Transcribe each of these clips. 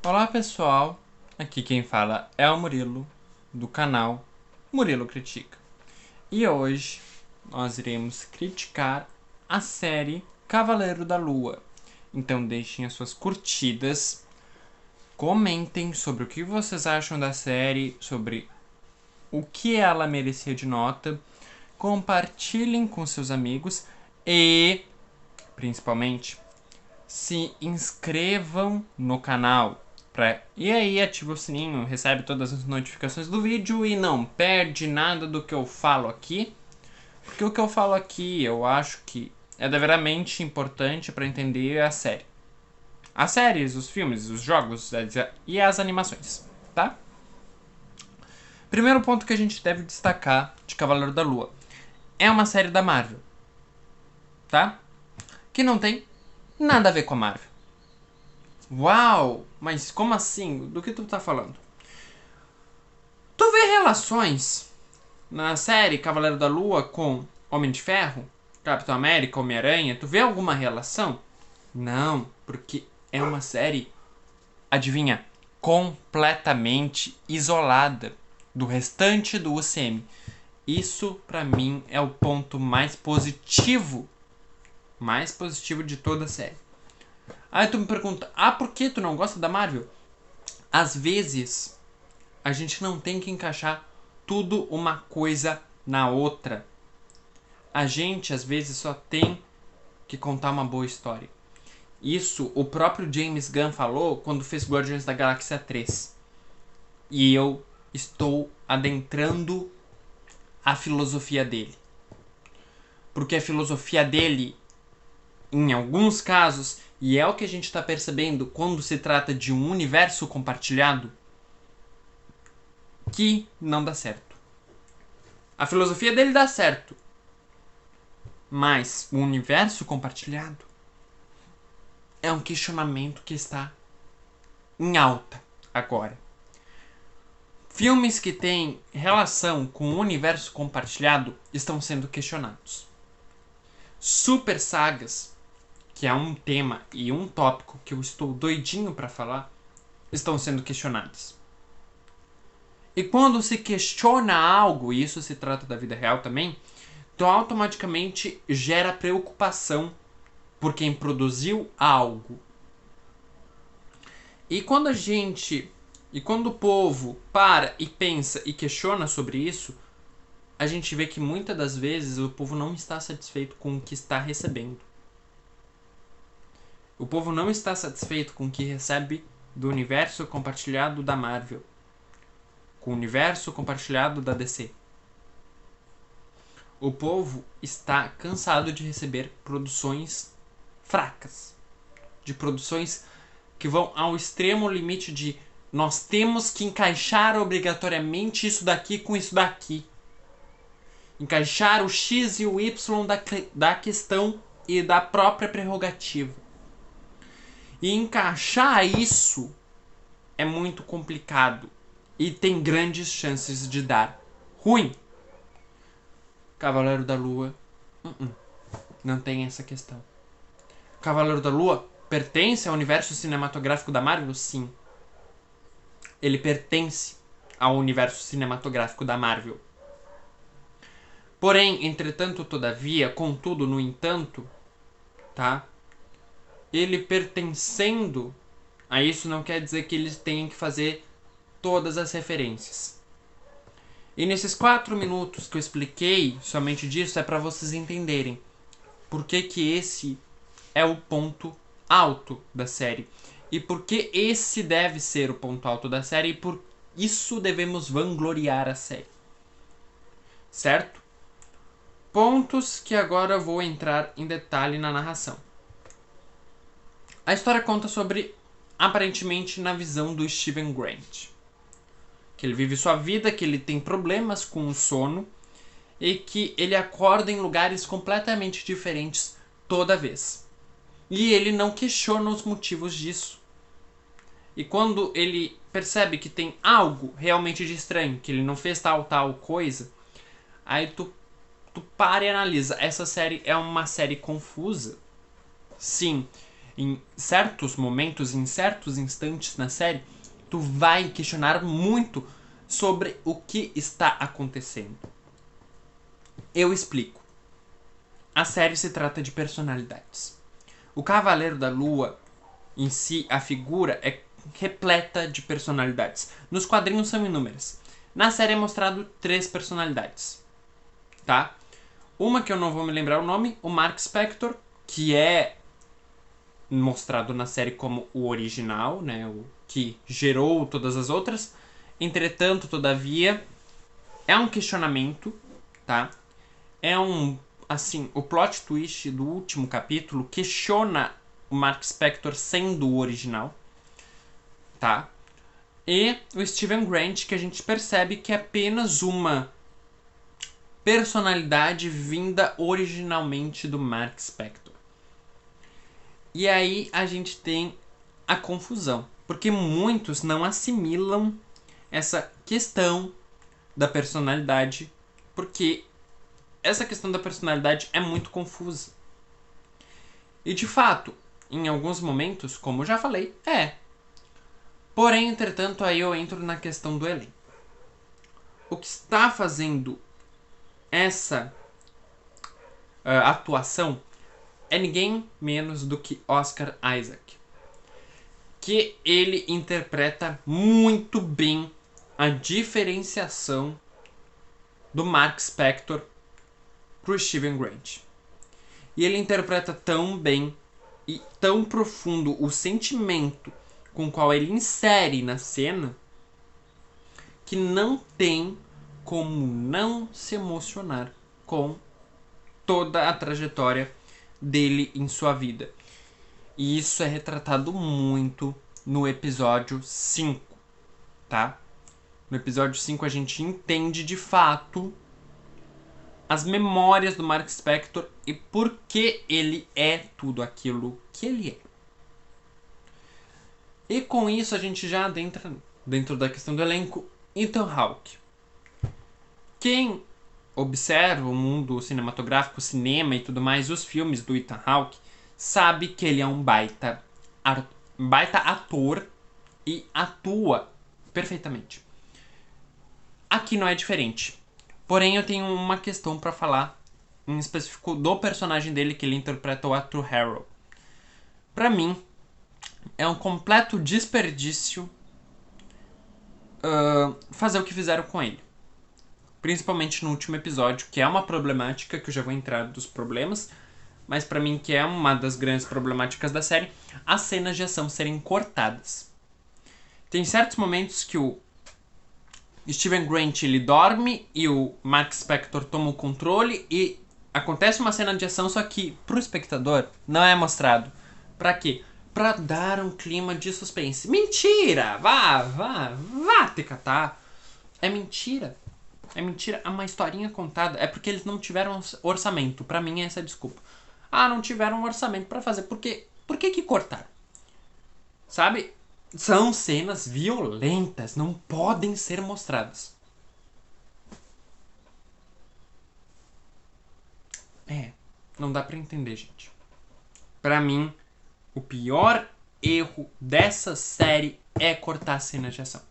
Olá pessoal, aqui quem fala é o Murilo, do canal Murilo Critica. E hoje nós iremos criticar a série Cavaleiro da Lua. Então deixem as suas curtidas, comentem sobre o que vocês acham da série, sobre o que ela merecia de nota, compartilhem com seus amigos e, principalmente, se inscrevam no canal. E aí ativa o sininho, recebe todas as notificações do vídeo e não perde nada do que eu falo aqui. Porque o que eu falo aqui eu acho que é deveramente importante para entender a série. As séries, os filmes, os jogos e as animações, tá? Primeiro ponto que a gente deve destacar de Cavaleiro da Lua. É uma série da Marvel, tá? Que não tem nada a ver com a Marvel. Uau! Mas como assim? Do que tu tá falando? Tu vê relações na série Cavaleiro da Lua com Homem de Ferro, Capitão América, Homem-Aranha? Tu vê alguma relação? Não, porque é uma série, adivinha, completamente isolada do restante do UCM. Isso pra mim é o ponto mais positivo de toda a série. Aí tu me pergunta, por que tu não gosta da Marvel? Às vezes, a gente não tem que encaixar tudo uma coisa na outra. A gente, às vezes, só tem que contar uma boa história. Isso o próprio James Gunn falou quando fez Guardiões da Galáxia 3. E eu estou adentrando a filosofia dele. Porque a filosofia dele, em alguns casos, e é o que a gente está percebendo quando se trata de um universo compartilhado, que não dá certo. A filosofia dele dá certo, mas o universo compartilhado é um questionamento que está em alta agora. Filmes que têm relação com o universo compartilhado estão sendo questionados. Super sagas, que é um tema e um tópico que eu estou doidinho para falar, estão sendo questionadas. E quando se questiona algo, e isso se trata da vida real também, então automaticamente gera preocupação por quem produziu algo. E quando o povo para e pensa e questiona sobre isso, a gente vê que muitas das vezes o povo não está satisfeito com o que está recebendo. O povo não está satisfeito com o que recebe do universo compartilhado da Marvel, com o universo compartilhado da DC. O povo está cansado de receber produções fracas, de produções que vão ao extremo limite de nós temos que encaixar obrigatoriamente isso daqui com isso daqui. Encaixar o X e o Y da questão e da própria prerrogativa. E encaixar isso é muito complicado e tem grandes chances de dar ruim. Cavaleiro da Lua, não tem essa questão. Cavaleiro da Lua pertence ao universo cinematográfico da Marvel? Sim. Ele pertence ao universo cinematográfico da Marvel. Porém, entretanto, todavia, contudo, no entanto, tá? Ele pertencendo a isso não quer dizer que eles tenham que fazer todas as referências. E nesses 4 minutos que eu expliquei somente disso é para vocês entenderem por que esse é o ponto alto da série. E por que esse deve ser o ponto alto da série e por isso devemos vangloriar a série. Certo? Pontos que agora eu vou entrar em detalhe na narração. A história conta sobre, aparentemente, na visão do Steven Grant. Que ele vive sua vida, que ele tem problemas com o sono e que ele acorda em lugares completamente diferentes toda vez. E ele não questiona os motivos disso. E quando ele percebe que tem algo realmente de estranho, que ele não fez tal coisa, aí tu para e analisa. Essa série é uma série confusa. Sim, em certos momentos, em certos instantes na série, tu vai questionar muito sobre o que está acontecendo. Eu explico. A série se trata de personalidades. O Cavaleiro da Lua, em si, a figura é repleta de personalidades. Nos quadrinhos são inúmeras. Na série é mostrado 3 personalidades, tá? Uma que eu não vou me lembrar o nome, o Mark Spector, que é mostrado na série como o original, né? O que gerou todas as outras. Entretanto, todavia, é um questionamento, tá? É um, assim, o plot twist do último capítulo questiona o Mark Spector sendo o original, tá? E o Steven Grant, que a gente percebe que é apenas uma personalidade vinda originalmente do Mark Spector. E aí a gente tem a confusão, porque muitos não assimilam essa questão da personalidade, porque essa questão da personalidade é muito confusa. E de fato, em alguns momentos, como eu já falei, é. Porém, entretanto, aí eu entro na questão do elenco. O que está fazendo essa atuação é ninguém menos do que Oscar Isaac, que ele interpreta muito bem a diferenciação do Mark Spector pro Steven Grant. E ele interpreta tão bem e tão profundo o sentimento com o qual ele insere na cena que não tem como não se emocionar com toda a trajetória dele em sua vida. E isso é retratado muito no episódio 5, tá? No episódio 5 a gente entende de fato as memórias do Mark Spector e por que ele é tudo aquilo que ele é. E com isso a gente já adentra dentro da questão do elenco Ethan Hawke. Quem observa o mundo cinematográfico, o cinema e tudo mais, os filmes do Ethan Hawke, sabe que ele é um baita ator e atua perfeitamente. Aqui não é diferente. Porém, eu tenho uma questão pra falar, em específico do personagem dele que ele interpreta, o Arthur Harrow. Pra mim, é um completo desperdício fazer o que fizeram com ele. Principalmente no último episódio, que é uma problemática, que eu já vou entrar dos problemas, mas pra mim que é uma das grandes problemáticas da série, as cenas de ação serem cortadas. Tem certos momentos que o Steven Grant ele dorme e o Mark Spector toma o controle e acontece uma cena de ação, só que pro espectador não é mostrado. Pra quê? Pra dar um clima de suspense. Mentira! Vá te catar. É mentira. É mentira, é uma historinha contada. É porque eles não tiveram orçamento. Pra mim, essa é a desculpa. Ah, não tiveram orçamento pra fazer. Por que cortaram? Sabe? São cenas violentas. Não podem ser mostradas. Não dá pra entender, gente. Pra mim, o pior erro dessa série é cortar cenas de ação.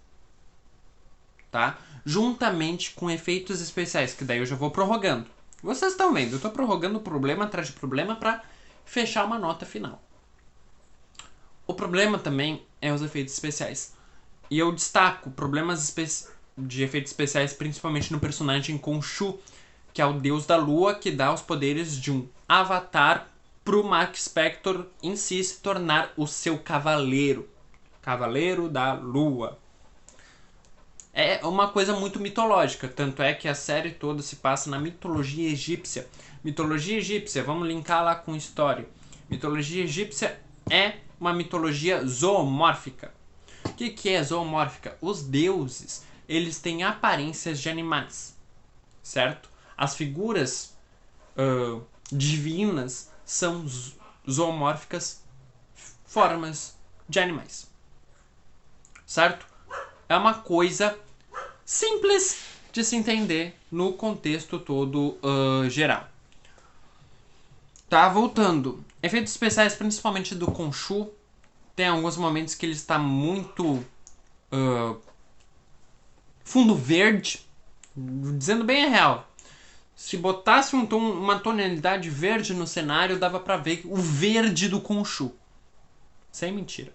Tá? Juntamente com efeitos especiais, que daí eu já vou prorrogando. Vocês estão vendo, eu tô prorrogando problema atrás de problema pra fechar uma nota final. O problema também é os efeitos especiais. E eu destaco problemas de efeitos especiais principalmente no personagem Khonshu, que é o deus da lua, que dá os poderes de um avatar pro Mark Spector em si se tornar o seu cavaleiro. Cavaleiro da Lua. É uma coisa muito mitológica, tanto é que a série toda se passa na mitologia egípcia. Mitologia egípcia, vamos linkar lá com história. Mitologia egípcia é uma mitologia zoomórfica. O que é zoomórfica? Os deuses, eles têm aparências de animais, certo? As figuras divinas são zoomórficas, formas de animais, certo? É uma coisa simples de se entender no contexto todo geral. Tá, voltando. Efeitos especiais, principalmente do Khonshu, tem alguns momentos que ele está muito fundo verde, dizendo bem a real. Se botasse uma tonalidade verde no cenário, dava pra ver o verde do Khonshu. Sem mentira.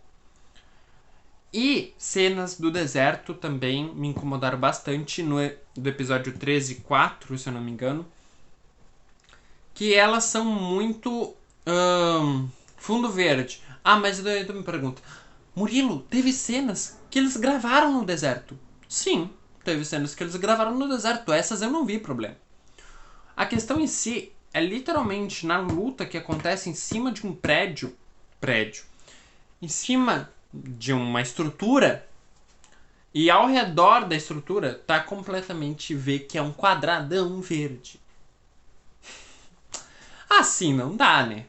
E cenas do deserto também me incomodaram bastante do episódio 13 e 4, se eu não me engano. Que elas são muito fundo verde. Ah, mas daí tu me pergunta, Murilo, teve cenas que eles gravaram no deserto? Sim, teve cenas que eles gravaram no deserto. Essas eu não vi problema. A questão em si é literalmente na luta que acontece em cima de um prédio, em cima de uma estrutura, e ao redor da estrutura tá completamente que é um quadradão verde. Assim não dá, né?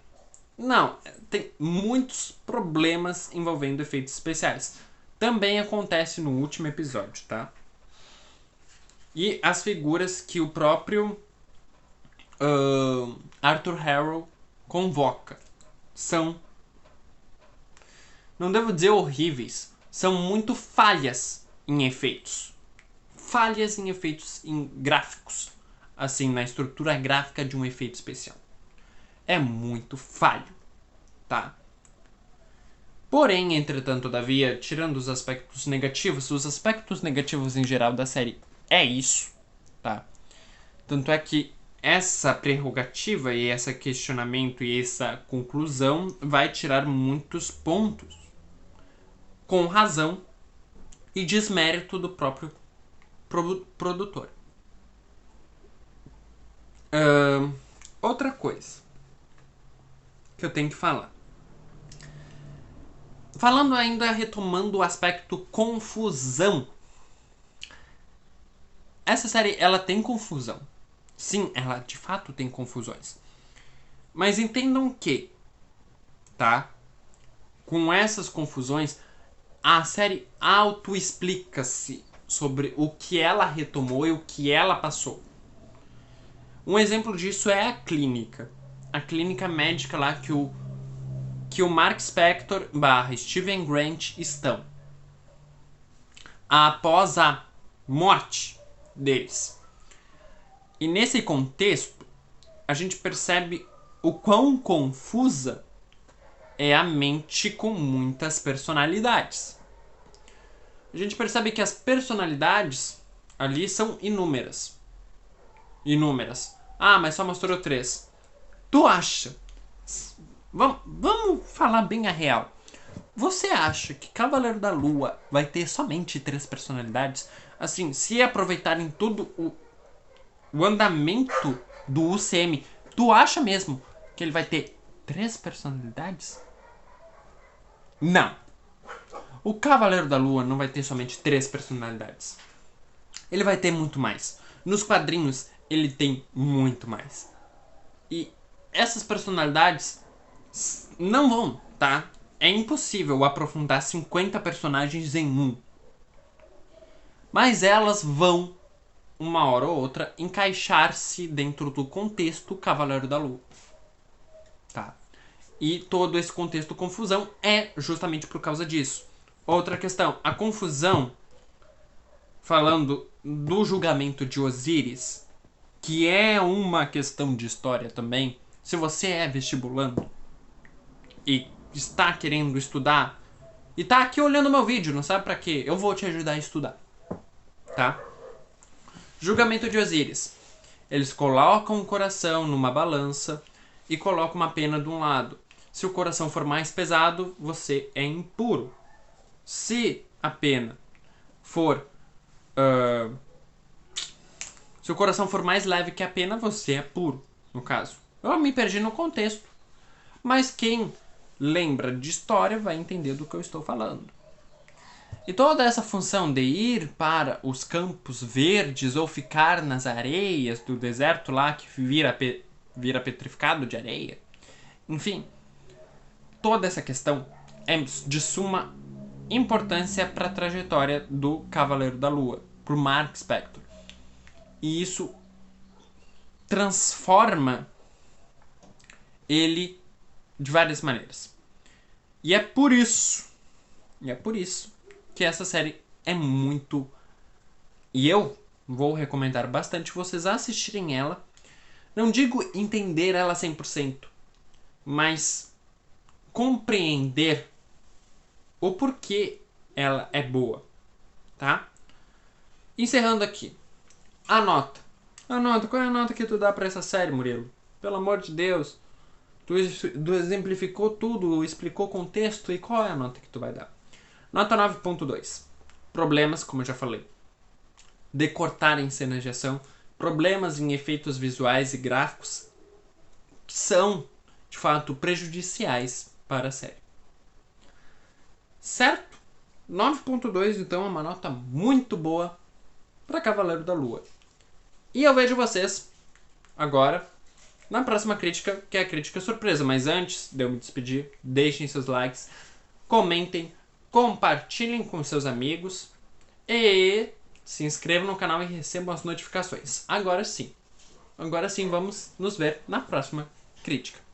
Não, tem muitos problemas envolvendo efeitos especiais. Também acontece no último episódio, tá? E as figuras que o próprio Arthur Harrow convoca são, não devo dizer horríveis, são muito falhas em efeitos. Falhas em efeitos gráficos. Assim, na estrutura gráfica de um efeito especial. É muito falho, tá? Porém, entretanto, todavia, tirando os aspectos negativos em geral da série é isso, tá? Tanto é que essa prerrogativa e esse questionamento e essa conclusão vai tirar muitos pontos, com razão e desmérito do próprio produtor. Outra coisa que eu tenho que falar. Falando ainda, retomando o aspecto confusão. Essa série, ela tem confusão. Sim, ela de fato tem confusões. Mas entendam que, tá? Com essas confusões, a série auto-explica-se sobre o que ela retomou e o que ela passou. Um exemplo disso é a clínica. A clínica médica lá que o Mark Spector / Steven Grant estão. Após a morte deles. E nesse contexto, a gente percebe o quão confusa é a mente com muitas personalidades. A gente percebe que as personalidades ali são inúmeras. Ah, mas só mostrou 3. Tu acha? Vamos falar bem a real. Você acha que Cavaleiro da Lua vai ter somente 3 personalidades? Assim, se aproveitarem todo o andamento do UCM, tu acha mesmo que ele vai ter 3 personalidades? Não. O Cavaleiro da Lua não vai ter somente 3 personalidades. Ele vai ter muito mais. Nos quadrinhos, ele tem muito mais. E essas personalidades não vão, tá? É impossível aprofundar 50 personagens em um. Mas elas vão, uma hora ou outra, encaixar-se dentro do contexto Cavaleiro da Lua. Tá? E todo esse contexto confusão é justamente por causa disso. Outra questão, a confusão, falando do julgamento de Osíris, que é uma questão de história também. Se você é vestibulando e está querendo estudar e tá aqui olhando meu vídeo, não sabe pra quê? Eu vou te ajudar a estudar, tá? Julgamento de Osíris. Eles colocam o coração numa balança e colocam uma pena de um lado. Se o coração for mais pesado, você é impuro. Se a pena for... se o coração for mais leve que a pena, você é puro, no caso. Eu me perdi no contexto. Mas quem lembra de história vai entender do que eu estou falando. E toda essa função de ir para os campos verdes ou ficar nas areias do deserto lá que vira petrificado de areia. Enfim, toda essa questão é de suma importância para a trajetória do Cavaleiro da Lua, pro Mark Spector. E isso transforma ele de várias maneiras. E é por isso que essa série é muito... E eu vou recomendar bastante vocês assistirem ela. Não digo entender ela 100%, mas compreender o porquê ela é boa, tá? Encerrando aqui. A nota. Qual é a nota que tu dá pra essa série, Murilo? Pelo amor de Deus. Tu exemplificou tudo, explicou o contexto, e qual é a nota que tu vai dar? Nota 9.2. Problemas, como eu já falei. Decortar em cenas de ação. Problemas em efeitos visuais e gráficos que são, de fato, prejudiciais para a série. Certo? 9.2, então, é uma nota muito boa para Cavaleiro da Lua. E eu vejo vocês agora na próxima crítica, que é a crítica surpresa. Mas antes de eu me despedir, deixem seus likes, comentem, compartilhem com seus amigos e se inscrevam no canal e recebam as notificações. Agora sim, vamos nos ver na próxima crítica.